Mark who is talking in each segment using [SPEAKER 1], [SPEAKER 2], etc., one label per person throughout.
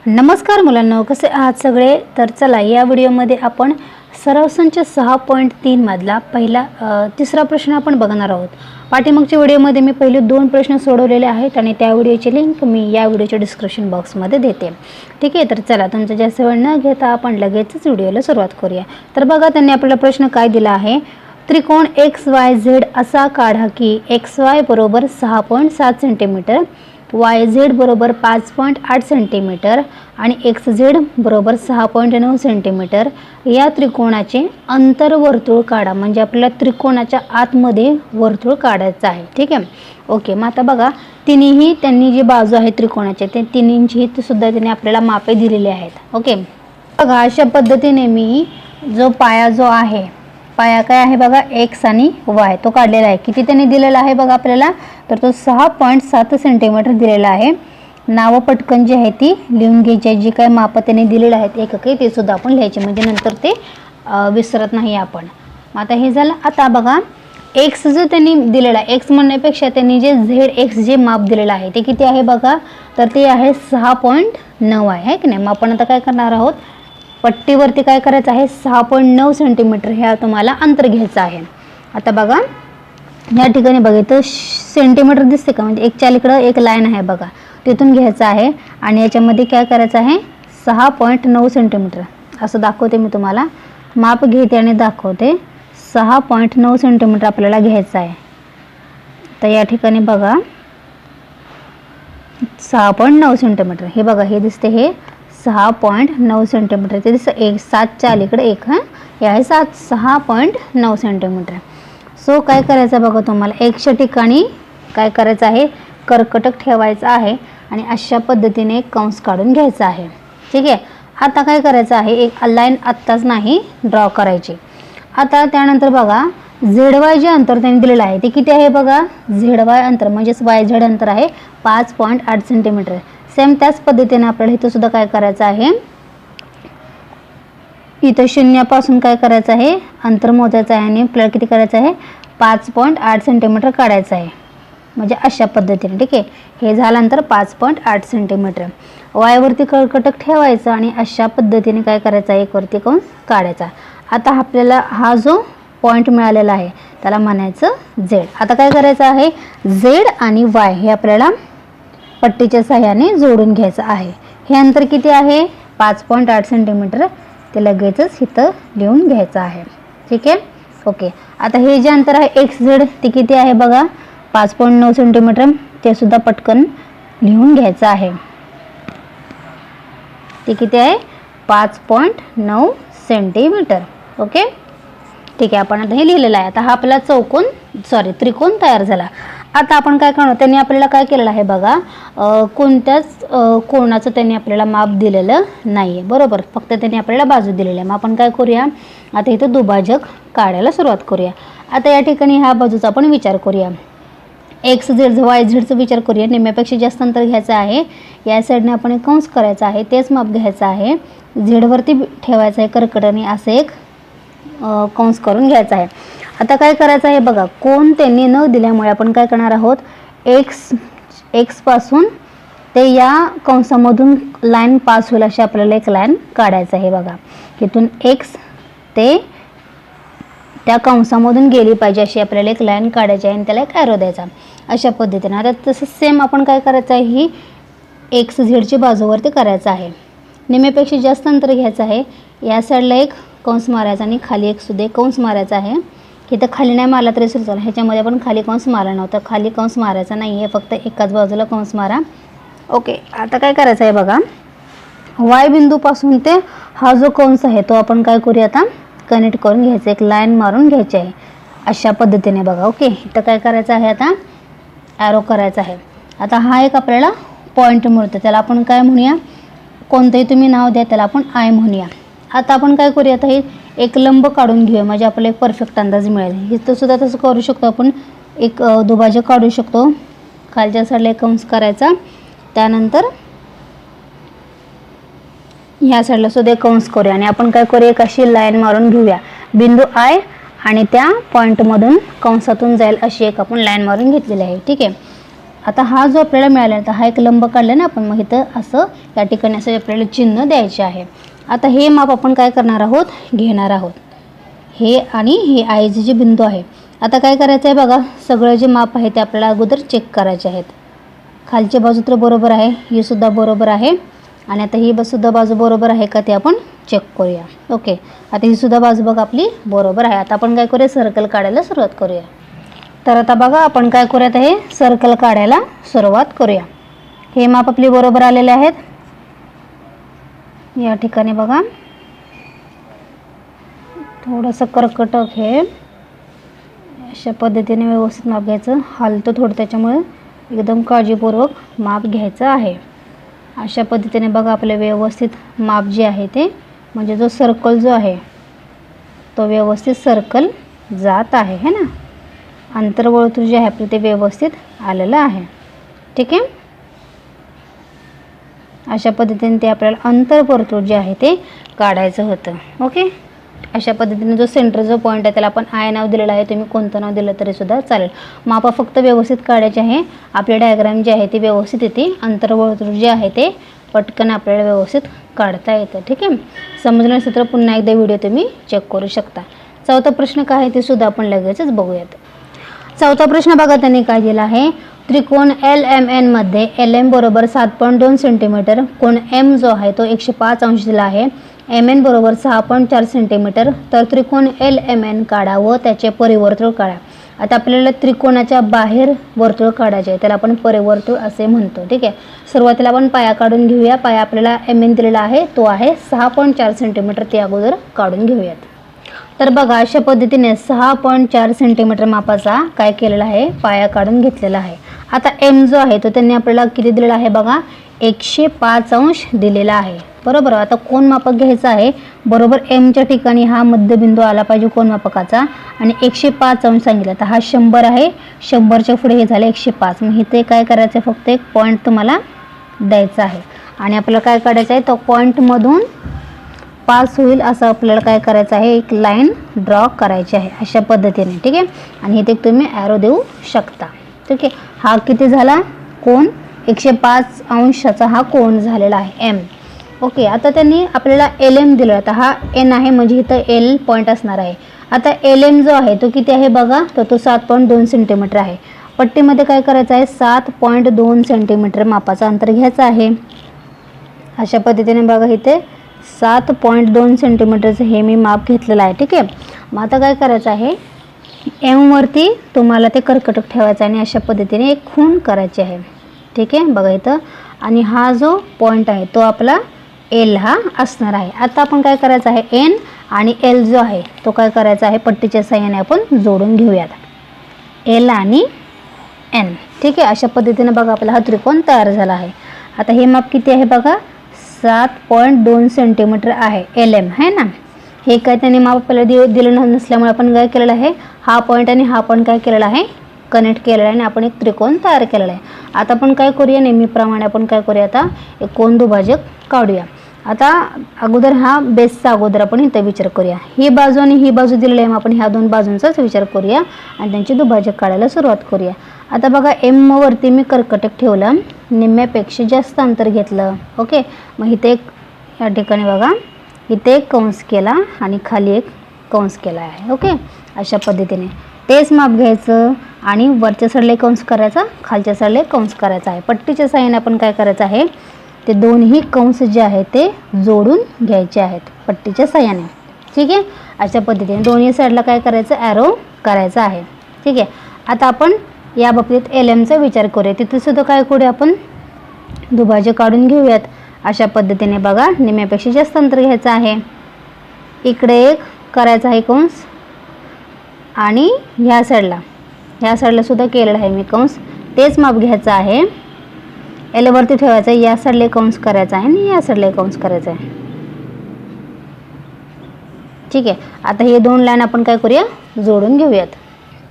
[SPEAKER 1] नमस्कार मुलांनो, कसे आहात सगळे? तर चला या व्हिडिओमध्ये आपण सराव संच 6.3 मधला तिसरा प्रश्न आपण बघणार आहोत. पाठीमागच्या व्हिडिओमध्ये मी पहिले 2 प्रश्न सोडवलेले आहेत आणि त्या व्हिडिओची लिंक मी या व्हिडिओच्या डिस्क्रिप्शन बॉक्समध्ये देते. ठीक आहे, तर चला तुमचा जास्त वेळ न घेता आपण लगेचच व्हिडिओला सुरुवात करूया. तर बघा, त्यांनी आपल्याला प्रश्न काय दिला आहे. त्रिकोण XYZ असा काढा की XY बरोबर 6.7 सेंटीमीटर, YZ बरोबर 5.8 सेंटीमीटर आणि XZ बरोबर 6.9 सेंटीमीटर या त्रिकोणाचे अंतर्वर्तुळ काढा. म्हणजे आपल्याला त्रिकोणाच्या आतमध्ये वर्तुळ काढायचं आहे. ठीक आहे, ओके. मग आता बघा, त्यांनी जी बाजू आहे त्रिकोणाचे ते तिन्हींची सुद्धा त्यांनी आपल्याला मापे दिलेली आहेत. ओके, बघा अशा पद्धतीने मी पाया काय आहे बघा, X आणि Y तो काढलेला आहे. किती त्यांनी दिलेला आहे बघा आपल्याला, तर तो 6.7 सेंटीमीटर दिलेला आहे. नावं पटकन जी आहे ती लिहून घ्यायची. जी काय मापं त्यांनी दिलेलं आहेत एकके ते सुद्धा आपण लिहायचे, म्हणजे नंतर ते विसरत नाही आपण. मग आता हे झालं. आता बघा, X जो त्यांनी दिलेला आहे, X म्हणण्यापेक्षा त्यांनी जे ZX जे माप दिलेलं आहे ते किती आहे बघा, तर ते आहे 6.9 आहे की नाही. मग आपण आता काय करणार आहोत, पट्टीवरती काय करायचं आहे, 6.9 सेंटीमीटर हे तुम्हाला अंतर घ्यायचं आहे. आता बघा या ठिकाणी बघा, इथं सेंटीमीटर दिसते का, म्हणजे एकच्या अलीकडं एक लाईन आहे बघा, तिथून घ्यायचं आहे आणि याच्यामध्ये काय करायचं आहे, 6.9 सेंटीमीटर असं दाखवते मी तुम्हाला. माप घेते आणि दाखवते. 6.9 सेंटीमीटर आपल्याला घ्यायचं आहे. तर या ठिकाणी बघा 6.9 सेंटीमीटर हे बघा, हे दिसते हे 6.9 सेंटीमीटर. ते दिसतं 7च्या अलीकडे एक हे आहे 6.9 सेंटीमीटर. सो काय करायचं बघा, तुम्हाला Xच्या ठिकाणी काय करायचं आहे, कर्कटक ठेवायचं आहे आणि अशा पद्धतीने कंस काढून घ्यायचा आहे. ठीक आहे, आता काय करायचं आहे, एक लाईन आत्ताच नाही ड्रॉ करायची. आता त्यानंतर बघा, ZY जे अंतर त्यांनी दिलेलं आहे ते किती आहे बघा, ZY अंतर म्हणजेच YZ अंतर आहे 5.8 सेंटीमीटर. सेम त्याच पद्धतीने आपल्याला इथं सुद्धा काय करायचं आहे, इथं शून्यापासून काय करायचं आहे, अंतर मोजायचं आहे आणि आपल्याला किती करायचं आहे, 5.8 सेंटीमीटर काढायचं आहे. म्हणजे अशा पद्धतीने. ठीक आहे, हे झाल्यानंतर 5.8 सेंटीमीटर वायवरती कर्कटक ठेवायचं आणि अशा पद्धतीने काय करायचं आहे, एक वरती कंस काढायचा. आता आपल्याला हा जो पॉईंट मिळालेला आहे त्याला म्हणायचं Z. आता काय करायचं आहे, Z आणि Y हे आपल्याला पट्टीच्या सहाय्याने जोडून घ्यायचं आहे. हे अंतर किती आहे, 5.8 सेंटीमीटर. ते लगेचच इथं लिहून घ्यायचं आहे. ठीक आहे, ओके. आता हे जे अंतर आहे XZ ते किती आहे बघा, 5.9 सेंटीमीटर. ते सुद्धा पटकन लिहून घ्यायचं आहे. ते किती आहे, 5.9 सेंटीमीटर. ओके, ठीक आहे. आपण आता हे लिहिलेलं आहे. आता हा आपला त्रिकोण तयार झाला. आता आपण काय करणार, त्यांनी आपल्याला काय केलेलं आहे बघा, कोणत्याच कोणाचं त्यांनी आपल्याला माप दिलेलं नाही आहे, बरोबर. फक्त त्यांनी आपल्याला बाजू दिलेली आहे. मग आपण काय करूया, आता इथं दुभाजक काढायला सुरुवात करूया. आता या ठिकाणी ह्या बाजूचा आपण विचार करूया, XZ YZचा विचार करूया. निम्म्यापेक्षा जास्त अंतर घ्यायचं आहे. या साईडने आपण एक कंस करायचा आहे, तेच माप घ्यायचं आहे. झेडवरती ठेवायचं आहे कर्कटाने, असं एक कंस करून घ्यायचा आहे. आता काय करायचं आहे बघा, कोण त्यांनी न दिल्यामुळे आपण काय करणार आहोत, X पासून ते या कंसामधून लाईन पास होईल अशी आपल्याला एक लाईन काढायचं आहे बघा. तिथून X ते त्या कंसामधून गेली पाहिजे अशी आपल्याला एक लाईन काढायची आहे आणि त्याला एक ॲरो द्यायचा अशा पद्धतीने. आता तसं सेम आपण काय करायचं आहे, ही XZची बाजूवरती करायचं आहे. निम्म्यापेक्षा जास्त अंतर घ्यायचं आहे. या साईडला एक कंस मारायचा आणि खाली एक सुद्धा कंस मारायचा आहे. इथं खाली नाही मारला तरी सुद्धा ह्याच्यामध्ये आपण खाली कंस मारला नव्हता. खाली कंस मारायचा नाही आहे, फक्त एकाच बाजूला कंस मारा. ओके, आता काय करायचं आहे बघा, Y बिंदूपासून ते हा जो कंस आहे तो आपण काय करूया, आता कनेक्ट करून घ्यायचं, एक लाईन मारून घ्यायची आहे अशा पद्धतीने बघा. ओके, इथं काय करायचं आहे, आता ॲरो करायचा आहे. आता हा एक आपल्याला पॉईंट मिळतो, त्याला आपण काय म्हणूया, कोणतंही तुम्ही नाव द्या, त्याला आपण I म्हणूया. आता आपण काय करूया, आता हे एक लंब काढून घेऊया, म्हणजे आपल्याला एक परफेक्ट अंदाज मिळेल. इथं सुद्धा तसं करू शकतो आपण, एक दुभाजक काढू शकतो. खालच्या साईडला एक कंस करायचा, त्यानंतर ह्या साईडला सुद्धा एक कंस करूया आणि आपण काय करूया, एक अशी लाईन मारून घेऊया. बिंदू I आणि त्या पॉईंटमधून कंसातून जाईल अशी एक आपण लाईन मारून घेतलेली आहे. ठीक आहे, आता हा जो आपल्याला मिळाला तर हा एक लंब काढला ना आपण, मग इथं असं या ठिकाणी असं आपल्याला चिन्ह द्यायचे आहे. आता हे माप आपण काय करणार आहोत, घेणार आहोत. हे आणि हे आयचे जे बिंदू आहे. आता काय करायचं आहे बघा, सगळं जे माप आहे ते आपल्याला अगोदर चेक करायचे आहेत. खालची बाजू तर बरोबर आहे, ही सुद्धा बरोबर आहे आणि आता ही सुद्धा बाजू बरोबर आहे का ते आपण चेक करूया. ओके, आता ही सुद्धा बाजू बघा आपली बरोबर आहे. आता आपण काय करूया, सर्कल काढायला सुरुवात करूया. तर आता बघा आपण काय करूया, हे सर्कल काढायला सुरुवात करूया. हे माप आपली बरोबर आलेले आहेत. या ठिकाणी बघा थोडंसं कर्कटक हे अशा पद्धतीने व्यवस्थित माप घ्यायचं. हालतं थोडं, त्याच्यामुळे एकदम काळजीपूर्वक माप घ्यायचं आहे. अशा पद्धतीने बघा आपलं व्यवस्थित माप जे आहे ते, म्हणजे जो सर्कल जो आहे तो व्यवस्थित सर्कल जात आहे है ना. अंतर्वर्तुळ जे आहे आपलं ते व्यवस्थित आलेलं आहे. ठीक आहे, अशा पद्धतीने ते आपल्याला अंतर्वर्तुळ जे आहे ते काढायचं होतं. ओके, अशा पद्धतीने जो सेंटर जो पॉईंट आहे त्याला आपण आय नाव दिलेलं आहे. तुम्ही कोणतं नाव दिलं तरी सुद्धा चालेल. मापा फक्त व्यवस्थित काढायचे आहे. आपले डायग्राम जे आहे ते व्यवस्थित येते. अंतर्वर्तुळ जे आहे ते पटकन आपल्याला व्यवस्थित काढता येतं. ठीक आहे, समजलं नसेल तर पुन्हा एकदा व्हिडिओ तुम्ही चेक करू शकता. चौथा प्रश्न काय आहे ते सुद्धा आपण लगेचच बघूयात. चौथा प्रश्न बघा त्यांनी काय दिला आहे, त्रिकोण LMN मध्ये LM बरोबर 7.2 सेंटीमीटर, कोण M जो आहे तो 105 अंश दिला आहे. MN बरोबर 6.4 सेंटीमीटर. तर त्रिकोण LMN काढा व त्याचे परिवर्तुळ काढा. आता आपल्याला त्रिकोणाच्या बाहेर वर्तुळ काढायचे आहे, त्याला आपण परिवर्तुळ असे म्हणतो. ठीक आहे, सुरुवातीला आपण पाया काढून घेऊया. पाया आपल्याला MN दिलेला आहे तो आहे 6.4 सेंटीमीटर, ते अगोदर काढून घेऊयात. तर बघा अशा पद्धतीने 6.4 सेंटीमीटर मापाचा काय केलेला आहे, पाया काढून घेतलेला आहे. आता M जो आहे तो त्यांनी आपल्याला किती दिलेला आहे बघा, 105 अंश दिलेला आहे. बरोबर, आता कोण मापक घ्यायचं आहे, बरोबर Mच्या ठिकाणी हा मध्यबिंदू आला पाहिजे कोण मापकाचा, आणि 105 अंश सांगितलं. तर हा 100 आहे, 100च्या पुढे हे झालं 105. मग इथे काय करायचं आहे, फक्त एक पॉईंट तुम्हाला द्यायचा आहे आणि आपल्याला काय काढायचं आहे, तो पॉईंटमधून पास होईल असं आपल्याला काय करायचं आहे, एक लाईन ड्रॉ करायची आहे अशा पद्धतीने. ठीक आहे, आणि इथे तुम्ही ॲरो देऊ शकता. ठीक आहे, हा किती झाला कोण, 105 अंशाचा हा कोण झालेला आहे M. ओके, आता त्यांनी आपल्याला LM दिलं. आता हा N आहे म्हणजे इथं L पॉईंट असणार आहे. आता LM जो आहे तो किती आहे बघा, तर तो 7.2 सेंटीमीटर आहे. पट्टीमध्ये काय करायचं आहे, 7.2 सेंटीमीटर मापाचा अंतर घ्यायचं आहे. अशा पद्धतीने बघा इथे 7.2 सेंटीमीटरचं हे मी माप घेतलेलं आहे. ठीक आहे, मग आता काय करायचं आहे, M वरती तुम्हाला ते कर्कटक ठेवायचं आणि अशा पद्धतीने एक खूण करायची आहे. ठीक आहे, बघा इथं, आणि हा जो पॉईंट आहे तो आपला L हा असणार आहे. आता आपण काय करायचं आहे, N आणि L जो आहे तो काय करायचा आहे, पट्टीच्या साहाय्याने आपण जोडून घेऊयात, L आणि N. ठीक आहे, अशा पद्धतीने बघा आपला हा त्रिकोण तयार झाला आहे. आता हे माप किती आहे बघा, 7.2 सेंटीमीटर आहे LM आहे ना. हे काय त्यांनी माप आपल्याला दिलं नसल्यामुळे आपण काय केलेलं आहे, हा पॉईंट आणि हा पॉईंट काय केलेला आहे, कनेक्ट केलेला आहे आणि आपण एक त्रिकोण तयार केलेला आहे. आता आपण काय करूया, नेहमीप्रमाणे आपण काय करूया, आता एक कोन दुभाजक काढूया. आता अगोदर हा बेसचा अगोदर आपण इथं विचार करूया. ही बाजू आणि ही बाजू दिलेली आहे, मग आपण ह्या दोन बाजूंचाच विचार करूया आणि त्यांची दुभाजक काढायला सुरुवात करूया. आता बघा M वरती मी कर्कटक ठेवलं, निम्म्यापेक्षा जास्त अंतर घेतलं. ओके, मग इथे एक या ठिकाणी बघा इथे एक कंस केला आणि खाली एक कंस केला आहे. ओके, अशा पद्धतीने तेच माप घ्यायचं आणि वरच्या साईडला कंस करायचा, खालच्या साईडला कंस करायचा आहे. पट्टीच्या साहाय्याने आपण काय करायचं आहे, ते दोन्ही कंस जे आहेत ते जोडून घ्यायचे आहेत पट्टीच्या साहाय्याने. ठीक आहे, अशा पद्धतीने दोन्ही साईडला काय करायचं, ॲरो करायचा आहे. ठीक आहे, आता आपण या बाबतीत LMचा विचार करूया. तिथे सुद्धा काय करूया, आपण दुभाजक काढून घेऊयात. अशा पद्धतीने बघा निम्म्यापेक्षा जास्त अंतर घ्यायचं आहे, इकडे एक करायचा आहे कंस आणि ह्या साईडला सुद्धा केलेला आहे मी कंस. तेच माप घ्यायचं आहे, L वरती ठेवायचं आहे, या साईडला कंस करायचा आहे आणि या साईडला कंस करायचा आहे. ठीक आहे, आता हे दोन लाईन आपण काय करूया, जोडून घेऊयात.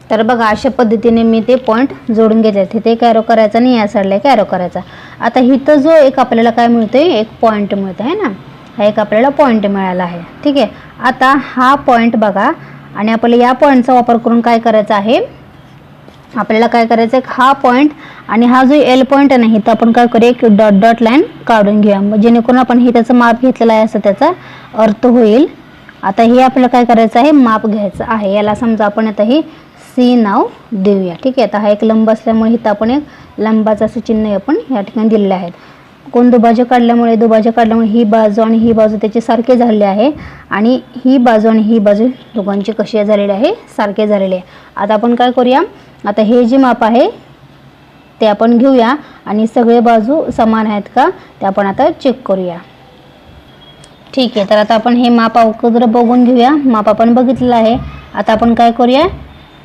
[SPEAKER 1] तर बघा अशा पद्धतीने मी ते पॉईंट जोडून घेतले. तिथे एक ॲरो करायचा आणि या साईडला एक ॲरो करायचा. आता इथं जो एक आपल्याला काय मिळतोय, एक पॉईंट मिळतो आहे ना, हा एक आपल्याला पॉईंट मिळाला आहे. ठीक आहे, आता हा पॉईंट बघा आणि आपल्याला या पॉईंटचा वापर करून काय करायचं आहे, आपल्याला काय करायचं आहे, हा पॉईंट आणि हा जो एल पॉईंट आहे ना, तर आपण काय करूया, एक डॉट डॉट लाईन काढून घेऊया, मग जेणेकरून आपण हे त्याचं माप घेतलेलं आहे असं त्याचा अर्थ होईल. आता हे आपल्याला काय करायचं आहे, माप घ्यायचं आहे. याला समजा आपण आता ही सी नाव देऊया. ठीक आहे. आता हा एक लंब असल्यामुळे इथं आपण एक लंबाचं असं चिन्ह आपण या ठिकाणी दिलेले आहेत. कोण दुभाजक काढल्यामुळे ही बाजू आणि ही बाजू त्याचे सारखे झालेले आहे आणि ही बाजू आणि ही बाजू दोघांची कशी झालेली आहे, सारखे झालेले आहे. आता आपण काय करूया, आता हे जे माप आहे ते आपण घेऊया आणि सगळे बाजू समान आहेत का ते आपण आता चेक करूया. ठीक आहे. तर आता आपण हे माप अगोदर बघून घेऊया. माप आपण बघितलेलं आहे. आता आपण काय करूया,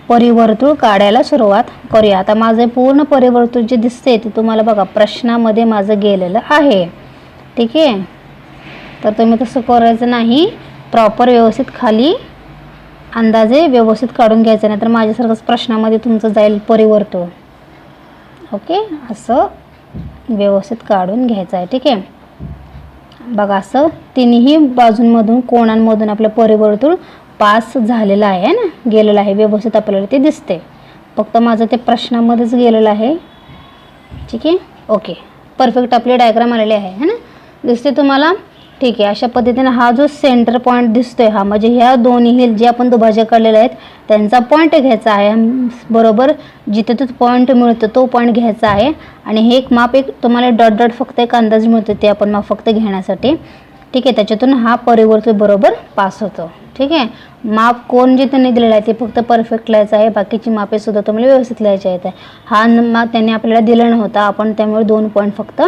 [SPEAKER 1] परिवर्तुळ काढायला सुरुवात करूया. आता माझे पूर्ण परिवर्तुळ जे दिसते ते तुम्हाला बघा प्रश्नामध्ये माझं गेलेलं आहे. ठीक आहे. तर तुम्ही तसं करायचं नाही, प्रॉपर व्यवस्थित खाली अंदाजे व्यवस्थित काढून घ्यायचं, नाही तर माझ्यासारखंच प्रश्नामध्ये तुमचं जाईल परिवर्तुळ. ओके, असं व्यवस्थित काढून घ्यायचं आहे. ठीक आहे. बघा असं तिन्ही बाजूंमधून कोणांमधून आपलं परिवर्तुळ पास झालेलं आहे ना, गेलेलं आहे, व्यवस्थित आपल्याला ते दिसते. फक्त माझं ते प्रश्नामध्येच गेलेलं आहे. ठीक आहे. ओके, परफेक्ट आपले डायग्राम आलेले आहे ना, दिसते तुम्हाला. ठीक आहे. अशा पद्धतीने हा जो सेंटर पॉईंट दिसतोय, हा म्हणजे ह्या दोन्ही जे आपण दुभाजक काढलेले आहेत त्यांचा पॉईंट घ्यायचा आहे. बरोबर जिथे तो पॉईंट मिळतो तो पॉईंट घ्यायचा आहे आणि हे एक माप, एक तुम्हाला डॉट डॉट फक्त एक अंदाज मिळतो ते आपण माप फक्त घेण्यासाठी. ठीक आहे. त्याच्यातून हा परिवर्तुळ बरोबर पास होतो. ठीक आहे. माप कोण जे त्यांनी दिलेलं आहे ते फक्त परफेक्ट लिहायचं आहे, बाकीची मापे सुद्धा तुम्हाला व्यवस्थित लिहायची आहेत. हा माप त्यांनी आपल्याला दिला नव्हता, आपण त्यामुळे 2 पॉईंट फक्त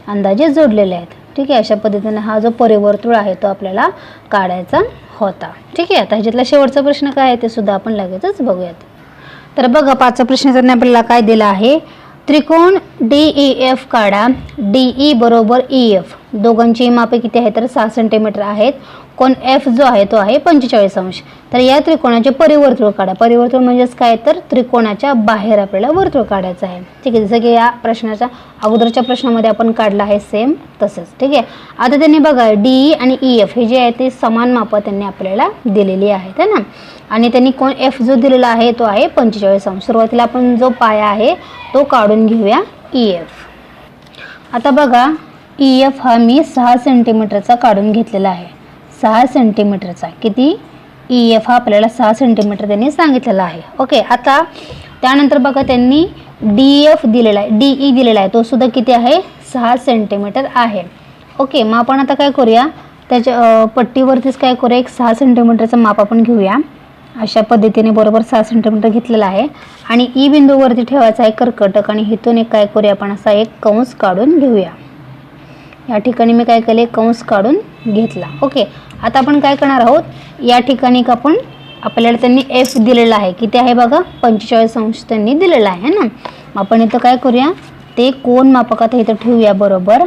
[SPEAKER 1] अंदाजे जोडलेले आहेत. ठीक आहे. अशा पद्धतीने हा जो परिवर्तुळ आहे तो आपल्याला काढायचा होता. ठीक आहे. आता ह्याच्यातला शेवटचा प्रश्न काय आहे ते सुद्धा आपण लगेचच बघूयात. तर बघा 5चा प्रश्न त्यांनी आपल्याला काय दिला आहे, त्रिकोण DEF काढा. DE बरोबर EF दोघांची मापे किती आहे तर 6 सेंटीमीटर आहेत. कोण F जो आहे तो आहे 45 अंश. तर या त्रिकोणाचे परिवर्तुळ काढा. परिवर्तुळ म्हणजेच काय तर त्रिकोणाच्या बाहेर आपल्याला वर्तुळ काढायचं आहे. ठीक आहे. जसं की या प्रश्नाच्या अगोदरच्या प्रश्नामध्ये आपण काढला आहे सेम तसंच. ठीक आहे. आता त्यांनी बघा DE आणि EF हे जे आहे ते समान मापं त्यांनी आपल्याला दिलेली आहेत है ना, आणि त्यांनी कोण F जो दिलेला आहे तो आहे 45 अंश. सुरुवातीला आपण जो पाया आहे तो काढून घेऊया EF. आता बघा EF हा मी 6 सेंटीमीटरचा काढून घेतलेला आहे. 6 सेंटीमीटरचा किती EF हा आपल्याला 6 सेंटीमीटर त्यांनी सांगितलेला आहे. ओके. आता त्यानंतर बघा त्यांनी DF दिलेला आहे, DE दिलेला आहे, तो सुद्धा किती आहे 6 सेंटीमीटर आहे. ओके. मग आपण आता काय करूया, त्याच्या पट्टीवरतीच काय करूया, एक 6 सेंटीमीटरचं माप आपण घेऊया. अशा पद्धतीने बरोबर 6 सेंटीमीटर घेतलेला आहे आणि ई बिंदूवरती ठेवायचा आहे कर्कटक आणि इथून एक काय करूया आपण असा एक कंस काढून घेऊया. या ठिकाणी मी काय केले, कंस काढून घेतला. ओके. आता आपण काय करणार आहोत, या ठिकाणी आपण आपल्याला त्यांनी F दिलेला आहे, किती आहे बघा 45 अंश त्यांनी दिलेला आहे ना. आपण इथं काय करूया, ते कोण मापक आता इथं ठेवूया बरोबर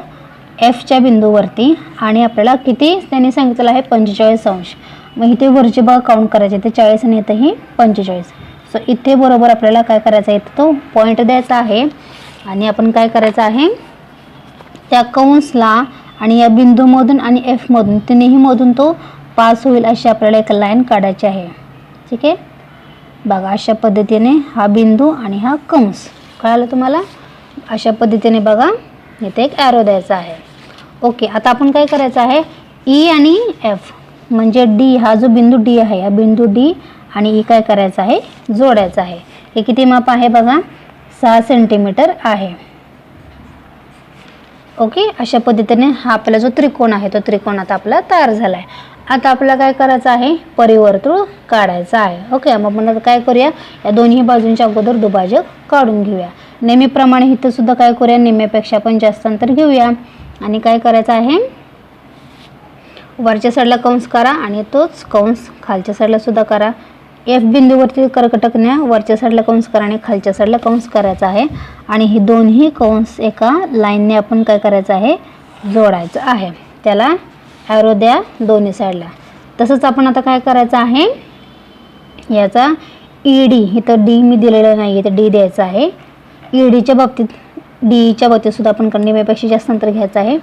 [SPEAKER 1] Fच्या बिंदूवरती आणि आपल्याला किती त्यांनी सांगितलं आहे 45 अंश. मग इथे वरचे भाग काउंट करायचे, ते 40 आणि इथंही 45. सो इथे बरोबर आपल्याला काय करायचं आहे, तो पॉईंट द्यायचा आहे आणि आपण काय करायचं आहे, त्या कंसला आणि या बिंदूमधून आणि Fमधून तिन्ही मधून तो पास होईल अशी आपल्याला एक लाईन काढायची आहे. ठीक आहे. बघा अशा पद्धतीने हा बिंदू आणि हा कंस, कळालं तुम्हाला. अशा पद्धतीने बघा इथे एक ॲरो द्यायचा आहे. ओके. आता आपण काय करायचं आहे, E आणि F म्हणजे D हा जो बिंदू D आहे, हा बिंदू D आणि E काय करायचं आहे, जोडायचं आहे. हे किती माप आहे बघा 6 सेंटीमीटर आहे. ओके. अशा पद्धतीने हा आपला जो त्रिकोण आहे तो त्रिकोण आता आपला तयार झाला आहे. आता आपल्याला काय करायचं आहे, परिवर्तुळ काढायचं आहे. ओके. मग आपण आता काय करूया, या दोन्ही बाजूंच्या अगोदर दुभाजक काढून घेऊया. नेहमीप्रमाणे इथं सुद्धा काय करूया, निम्म्यापेक्षा पण जास्त अंतर घेऊया आणि काय करायचं आहे, वरच्या साईडला कंस करा आणि तोच कंस खालच्या साईडला सुद्धा करा. F बिंदूवरती कर्कटक न्या, वरच्या साईडला कंस करा आणि खालच्या साईडला कंस करायचा आहे आणि हे दोन्ही कंस एका लाईनने आपण काय करायचं आहे, जोडायचं आहे. त्याला ॲरो द्या दोन्ही साईडला. तसंच आपण आता काय करायचं आहे, याचा ED इथं D मी दिलेलं नाही, इथं D द्यायचं आहे. EDच्या बाबतीत DEच्या बाबतीत सुद्धा आपण निम्म्यापेक्षा जास्त अंतर घ्यायचं आहे.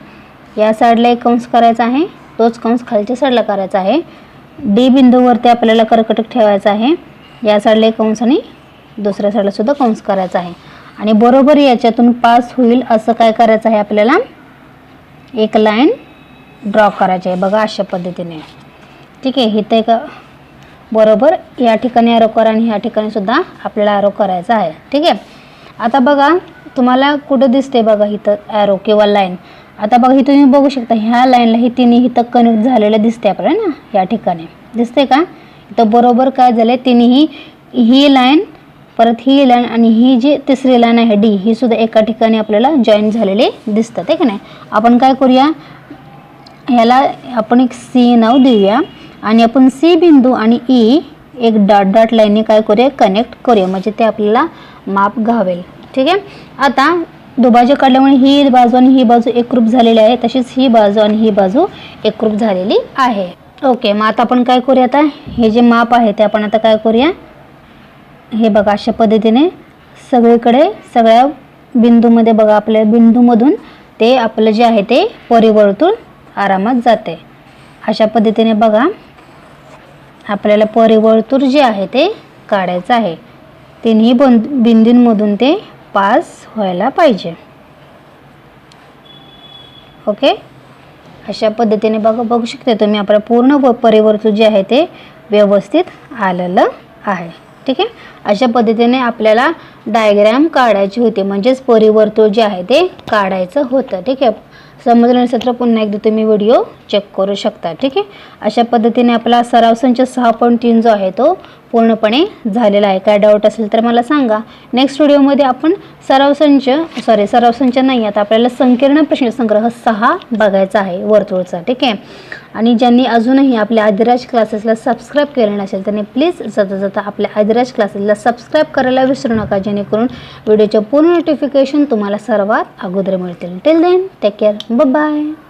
[SPEAKER 1] या साईडला एक कंस करायचा आहे, तोच कंस खालच्या साईडला करायचा आहे. D बिंदूवरती आपल्याला कर्कटक ठेवायचा आहे. या साईडला एक कंस आणि दुसऱ्या साईडला सुद्धा कंस करायचा आहे आणि बरोबर याच्यातून पास होईल असं काय करायचं आहे आपल्याला, एक लाईन ड्रॉ करायची आहे बघा अशा पद्धतीने. ठीक आहे, इथे एक बरोबर या ठिकाणी ॲरो करा आणि ह्या ठिकाणी सुद्धा आपल्याला ॲरो करायचा आहे. ठीक आहे, आता बघा तुम्हाला कुठं दिसते बघा इथं ॲरो किंवा लाईन. आता बघा इथं तुम्ही बघू शकता ह्या लाईनला ही तिन्ही इथं कनेक्ट झालेलं दिसते आपल्याला ना, या ठिकाणी दिसते का. इथं बरोबर काय झालं, तिन्ही ही लाईन परत ही लाईन आणि ही जी तिसरी लाईन आहे डी ही सुद्धा एका ठिकाणी आपल्याला जॉईन झालेले दिसतात आहे की नाही. आपण काय करूया, ह्याला आपण एक सी नाव देऊया आणि आपण सी बिंदू आणि ई एक डॉट डॉट लाईनने काय करूया, कनेक्ट करूया, म्हणजे ते आपल्याला माप घावेल. ठीक आहे, आता दुभाजक काढल्यामुळे ही बाजू आणि ही बाजू एकरूप झालेली आहे, तशीच ही बाजू आणि ही बाजू एकरूप झालेली आहे. ओके, मग आता आपण काय करूया, आता हे जे माप आहे ते आपण आता काय करूया, हे बघा अशा पद्धतीने सगळीकडे सगळ्या बिंदूमध्ये बघा आपल्या बिंदूमधून ते आपलं जे आहे ते परिवर्तुळ आरामात जाते. अशा पद्धतीने बघा आपल्याला परिवर्तुळ जे आहे ते काढायचं आहे. तिन्ही बिंदूंमधून ते पास व्हायला पाहिजे. ओके, अशा पद्धतीने बघू शकता तुम्ही आपलं पूर्ण परिवर्तुळ जे आहे ते व्यवस्थित आलेलं आहे. ठीक आहे, अशा पद्धतीने आपल्याला डायग्राम काढायची होती, म्हणजेच परिवर्तुळ जे आहे ते काढायचं होतं. ठीक आहे, समजलं नसेल तर पुन्हा एकदा तुम्ही व्हिडिओ चेक करू शकता. ठीक आहे, अशा पद्धतीने आपला सराव संच 6.3 जो आहे तो पूर्णपणे झालेला आहे. काय डाऊट असेल तर मला सांगा. नेक्स्ट व्हिडिओमध्ये आपण सराव संच नाही, आता आपल्याला संकीर्ण प्रश्नसंग्रह 6 बघायचा आहे वर्तुळचा. ठीक आहे, आणि ज्यांनी अजूनही आपल्या आदिराज क्लासेसला सबस्क्राईब केलं नसेल त्यांनी प्लीज जाता आपल्या आदिराज क्लासेसला सबस्क्राईब करायला विसरू नका, जेणेकरून व्हिडिओचे पूर्ण नोटिफिकेशन तुम्हाला सर्वात अगोदर मिळतील. Till then take care, bye bye.